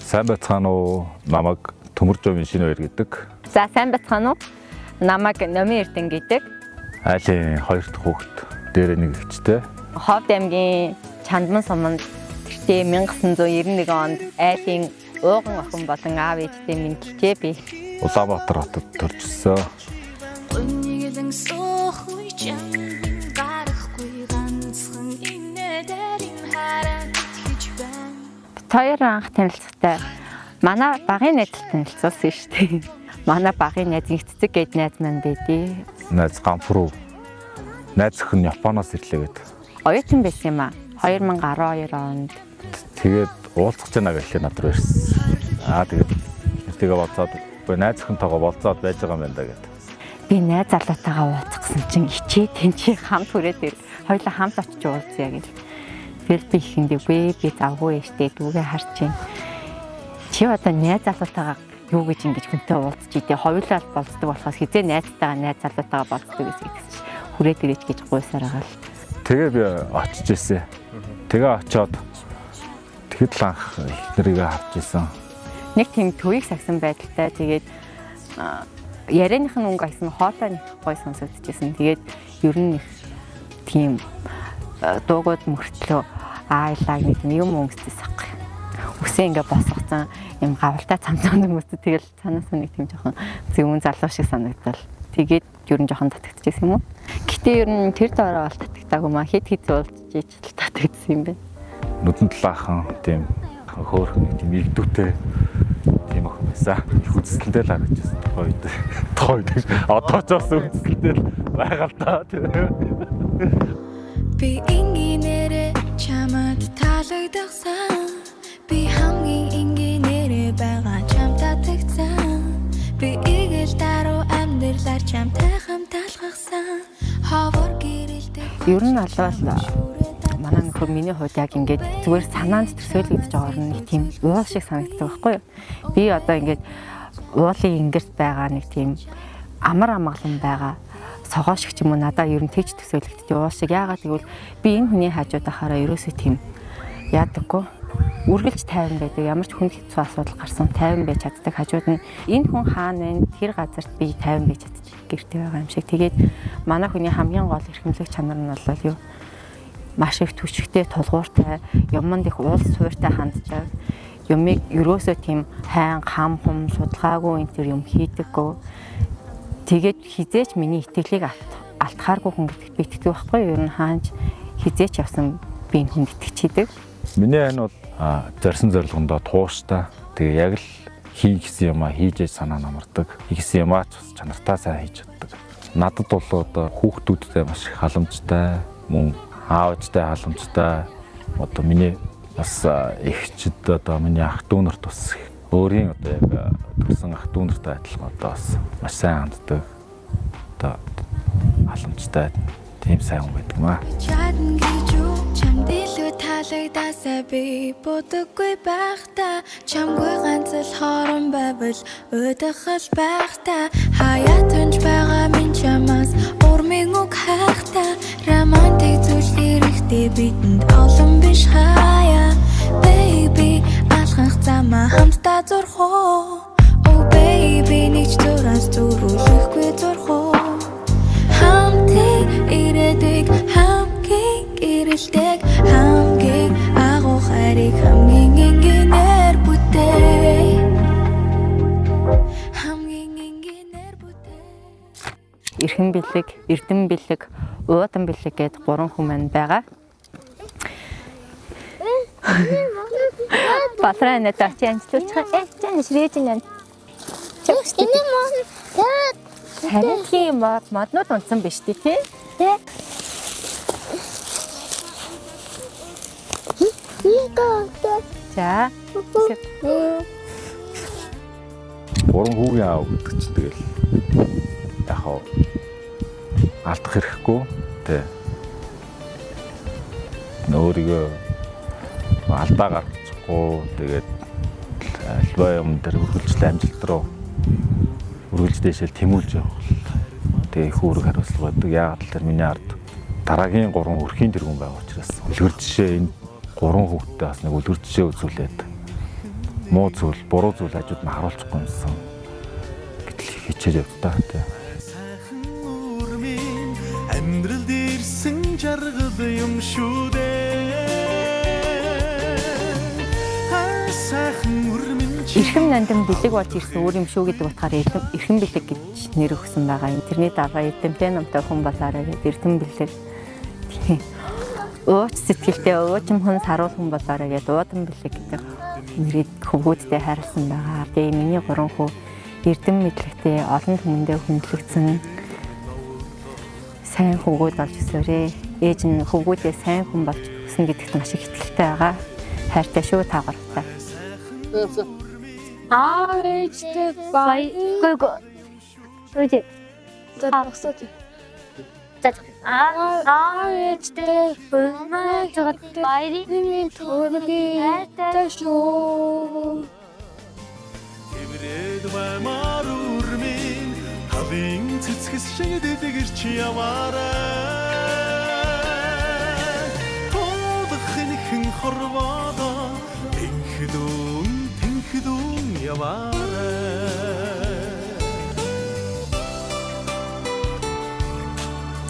Сайн байцгаана уу? Намайг Төмөр Жовын шинэ баяр гэдэг. За сайн байцгаана уу? Намайг Номын Эрдэнэ гэдэг. Айлын 2 дахь хүүхэд дээр нэг ихчтэй. Ховд аймгийн Чандман суманд гэртээ 1991 онд айлын ууган охин болон аав ээжтэй минь гिचээ би. Улаанбаатар хотод төржсөн. Хоёр анх танилцахтай манай багын найз танилцуулсан шүү дээ. Манай багын найз Цэцэг гээд найз маань байдیں۔ Найз Ганфруу. Найз охин Японоос ирлээ гэд. Оюутан байсан юм аа. 2012 онд. Тэгээд уулзах гэж байна гэхлээр над руу ирсэн. Тэгээд нэртэйгээ болцоод найз охинтойгоо болцоод байж байгаа юм байна да гэд. Би найз залуутайгаа уулзах гэсэн чинь ичээ тэнцээ хамт хүрээд ир. Хоёулаа хамт очиж уулзъя гэж. Тэр би ихэндээ би завгүй штэ дүүгээ харж чинь. Чи одоо найз залуутайгаа юу гэж ингэж хүнтэй уулзч идэ хоёулаа болцдог болохоос хизээ найзтайгаа найз залуутайгаа болцдог гэсэн хүрээд ирэж гэж гуйсаар байгаа л. Тэгээ би очиж ирсэн. Тэгээ очиод тэгэхэд л анх эхнэрийгээ харж ирсэн. Нэг тийм төвийг сагсан байдалтай тэгээд ярианых нь өнгө аясан хоолой нэг гой сонсогдчихсэн. Тэгээд ер нь их тийм дуугууд мөртлөө аайлаа нэг юм өнгөцсөн ахгүй. Үсээ ингээ босгоцсон юм гавалтай цамцаан өнгөцсөн. Тэгэл цаанаас нэг тийм жоохон зөвөн залуу шиг санагдал. Тэгээд ер нь жоохон татагдчихсан юм уу? Гэтэ ер нь тэр доороо бол татагдаагүй маа. Хит уулзж ичл татагдсан юм байна. Нүдэн талаахан тийм хөөхөн нэг тийм игдүүтэй тийм охин байсан. Их үзэсгэлэнтэй л харагдчихсан тухайд. Тухайд одоо ч бас үзэсгэлэнтэй байгаа л та. Би ингинээрээ чамд таалагдсан. Би хамгийн ингинээрээ байгаа чамд татагдсан. Би игэл даруу амьдралаар чамтай хамт алхахсан. Ховор гэрэлтэй. Ер нь албал манай нөхөр миний хувьд яг ингээд зүгээр санаанд төсөөлөгдөж байгаа нэг тийм уул шиг санагддаг байхгүй юу? Би одоо ингээд уулын ингэрт байгаа нэг тийм амар амгалан байгаа согоо шиг ч юм уу надад ер нь тэгж төсөөлөгдөж уул шиг. Яагаад гэвэл би энэ хүний хажууд ахаараа ерөөсөө тийм яадаггүй үргэлж тайван байдаг. Ямар ч хүнд хэцүү асуудал гарсан тайван байж чаддаг. Хажууд нь энэ хүн хаана вэ? Тэр газарт би тайван байж чадчих гэртэй байгаа юм шиг. Тэгээд манай хүний хамгийн гол эрхэмлэх чанар нь бол юу? Маш их түшигтэй тулгууртай, юмд их уулс суурьтай ханддаг. Юмыг ерөөсөө тийм хайн хам хум судалгаагүй энэ төр юм хийдэггүй. Тэгээд хизээч миний итгэлийг алтхааргүй хүн гэдэгт би итгэдэг байхгүй юу? Ер нь хаанч хизээч явсан би энэ хүнд итгэчихийдэг. Миний айн бол зорьсон зорилгондоо тууштай. Тэгээ яг л хий гэсэн юмаа хийж яж санаа намардаг. Хийсэн юмаа ч бас чанартаа сайн хийж чаддаг. Надад бол одоо хүүхдүүдтэй маш их халамжтай, мөн аавчтай халамжтай. Одоо миний бас эгчд одоо миний ах дүү нарт бас өөрийн одоо яг төрсэн ах дүү нартай адилхан одоо бас маш сайн ханддаг. Одоо халамжтай тийм сайн хүн байдаг маа. Чамд илүү таалагдасаа би бодоггүй байхдаа чамгүй ганц л хорон байвал өдөхөл байхдаа хаяа тунж байгаа минь чамаас урмын үг хайхтаа романтик зүйл хэрэгтэй бидэнд олон биш хаяа baby алхах замаа хамтдаа зурхоо oh baby нэг ч зураас зурүүлэхгүй зурхоо хамтыг ирээдүйг хамгийн гэрэлдэг хамгийн агуу хайрыг хамгийн энгийнээр бүтээ хамгийн энгийнээр бүтээ. Эрхэн бэлэг, эрдэм бэлэг, уудан бэлэг гэд 3 хүмүүс байгаа. Батраа надад чи анчлуулчих. Чань ширээж нэ. Энэ мод Харин моднууд унтсан биш тий? Тэ. За. 3 хүүгийн аав гэдэг чинь тэгэл яг хаа алдах хэрэггүй тий. Өөрийгөө алдаа гаргачихгүй тэгээд альва юм дээр үргэлжлэл амжилт руу үргэлж дэшэл тэмүүлж явах. Тэгээ их үүрэг хариуцлага байдаг. Яагаад гэвэл миний ард дараагийн 3 өрхийн тэргүүн байгаа учраас үлгэр жишээ энэ 3 хүүхдтэй бас нэг үлгэр жишээ үзүүлээд муу зүйл, буруу зүйл хажууд нь харуулчихгүй юмсан. Гэтэл хичээж явдаа тий. Амьдралд ирсэн жаргал юм шүү дээ. Сайхан үрмэн Эрхэм нандин бэлэг болж ирсэн өөр юм шүү гэдэг утгаар эрхэм бэлэг гэж нэр өгсөн байгаа. Интернет аваа эрдэмтэн номтой хүн болоорой гэдэг эрдэм бэлэг. Ууч сэтгэлтэй уучим хүн саруул хүн болоорой гэдэг уудан бэлэг гэдэг нэрийг хөвгүүдтэй хайрласан байгаа. Тэгээ миний 3 хүү эрдэм мэдлэгтэй олон хүмүүндээ хүндлэгдсэн сайн хөвгүүд болж өсөөрэй. Ээж нь хөвгүүдээ сайн хүн болж өснө гэдэгт маш их итгэлтэй байгаа. Хайртай шүү та гуравтай. aarechte bay go үгүй зогсооч aarechte bayрын төрөгийн ташуу Эврээд баймар үрмэн хавийн цэцгэс шиг дэдгэрч яваарай. Тохинхэн хорвоодо тэнхдүүн яваарай.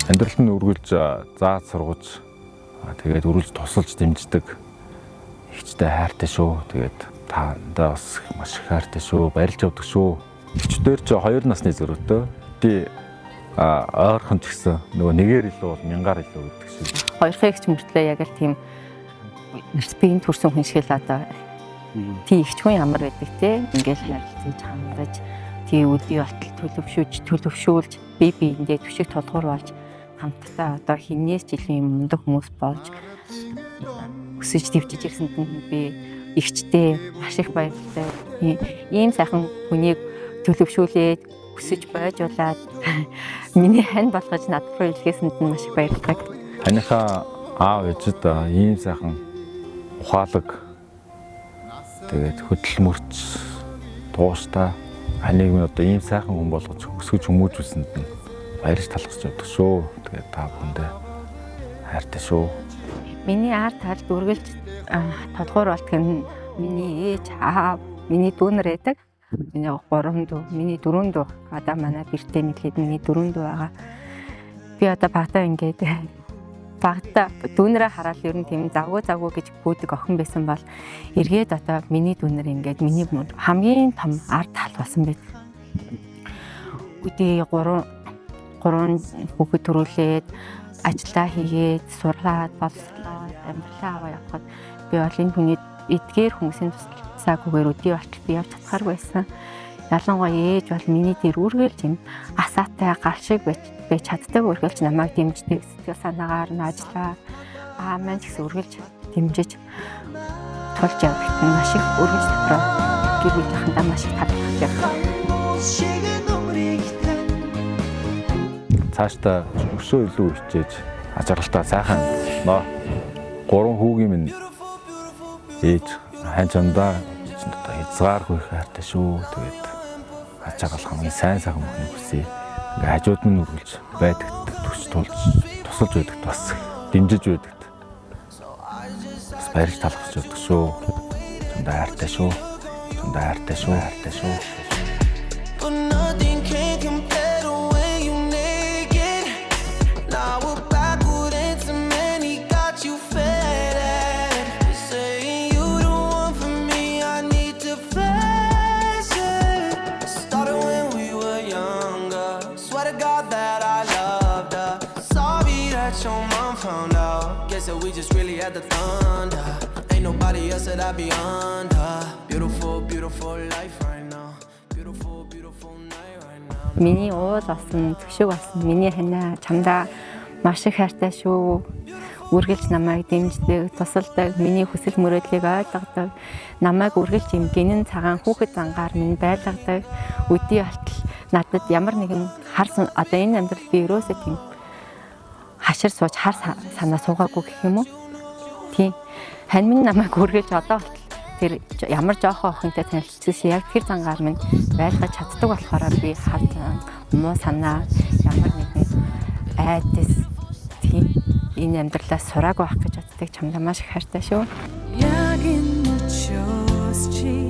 Амьдралд нь үргэлж зааж сургаж тэгээд үргэлж тусалж дэмждэг ихчтэй хайртай шүү. Тэгээд таандаа бас маш их хайртай шүү. Баярлж явдаг шүү. Ихчдэр ч 2 насны зөрүүтэй. Тий ойрхон ч гэсэн нөгөө нэгээр илүү бол мянгаар илүү гэдэг шиг. Хоёрхан ихч мөртлөө яг л тийм эрсбийн төрсөн хүн шиг л одоо тий ихч хүн ямар байдаг те ингээл харилцаж хандаж тий үдий болтол төлөвшүүлж бие биендээ түшиг толгуур болж хамтдаа одоо хинээс жилийн мундаг хүмүүс болж өсөж дэвжиж ирсэнд нь би ихчтэй маш их баяртай. Ийм сайхан хүнийг төлөвшүүлээд өсөж бойжуулаад миний хань болгож надад руу илгээсэнд нь маш их баярлалаа. Танихаа аав ээжид ийм сайхан ухаалаг тэгээд хөдөлмөрч тууштай аниг нь одоо ийм сайхан хүн болгож өсгөж хүмүүжүүлсэнд нь баярж талархаж явдаг шүү. Тэгээд та бүхэндээ хайртай шүү. Миний ард талд үргэлж толгуур болтг нь миний ээж, аав, миний дүүнэр байдаг. Миний 3 дүү, миний 4 дүү. Одоо манай бэртээ мэдлээд миний 4 дүү байгаа. Би одоо багтаа ингээд багтаа дүүнэрээ хараад ер нь тийм завгүй гэж бүүдэг охин байсан бол эргээд одоо миний дүүнэр ингээд миний хамгийн том ард тал болсон байт. Үдээ 3 хүүхэд төрүүлээд ажиллаа хийгээд сурлаад боловсруулаад амьдралаа аваа явхад би бол энэ хүний эдгээр хүмүүсийн туслалцаагүйгээр өдий болтол би явж чадхааргүй байсан. Ялангуяа ээж бол миний дээр үргэлж юм асаатай гал шиг байж чаддаг үргэлж намайг дэмждэг сэтгэл санаагаар нь ажиллаа. Маань ч гэсэн үргэлж дэмжиж тулж явдаг нь маш их үргэлж дотроо гэр бүлийнхэнтэй маш их талархаж явдаг. Цаашдаа өсөө илүү хичээж ажиглалтаа сайхан нөө 3 хүүгийн минь ээж ханчандаа хязгааргүй хайртай шүү. Тэгээд ачаал хамгийн сайн мөхний хүсье. Ингээ хажууд нь үргэлж байдаг төч тусалж байдаг бас дэмжиж байдаг. Бас баярлж талархаж явдаг шүү. Чамдаа хайртай шүү. We just really had the thunder. Ain't nobody else that I be under. Beautiful, beautiful life right now. Beautiful, beautiful night right now. Миний уул болсон, төшөг болсон. Миний ханаа чамдаа маш их хайртай шүү. Үргэлж намайг дэмждэг, тусалдаг, миний хүсэл мөрөөдлийг ойлгодог. Намайг үргэлж юм гинэн цагаан хүүхэд зангаар минь байлгадаг. Өдий болтол надад ямар нэгэн харсан одоо энэ амьдрал би ерөөсөө тийм хашир сууж хар санаа суугаагүй гэх юм уу? Тийм. Хань минь намайг үргэлж одоо тэр ямар жоохон охинтой танилцсан яг тэр зангаар минь байлгаж чаддаг болохоор би харсан муу санаа ямар нэгэн айдас тийм энэ амьдралаас сураагүй байх гэж боддог чамдаа маш их хайртай шүү. Яг энэ мөчөөс чи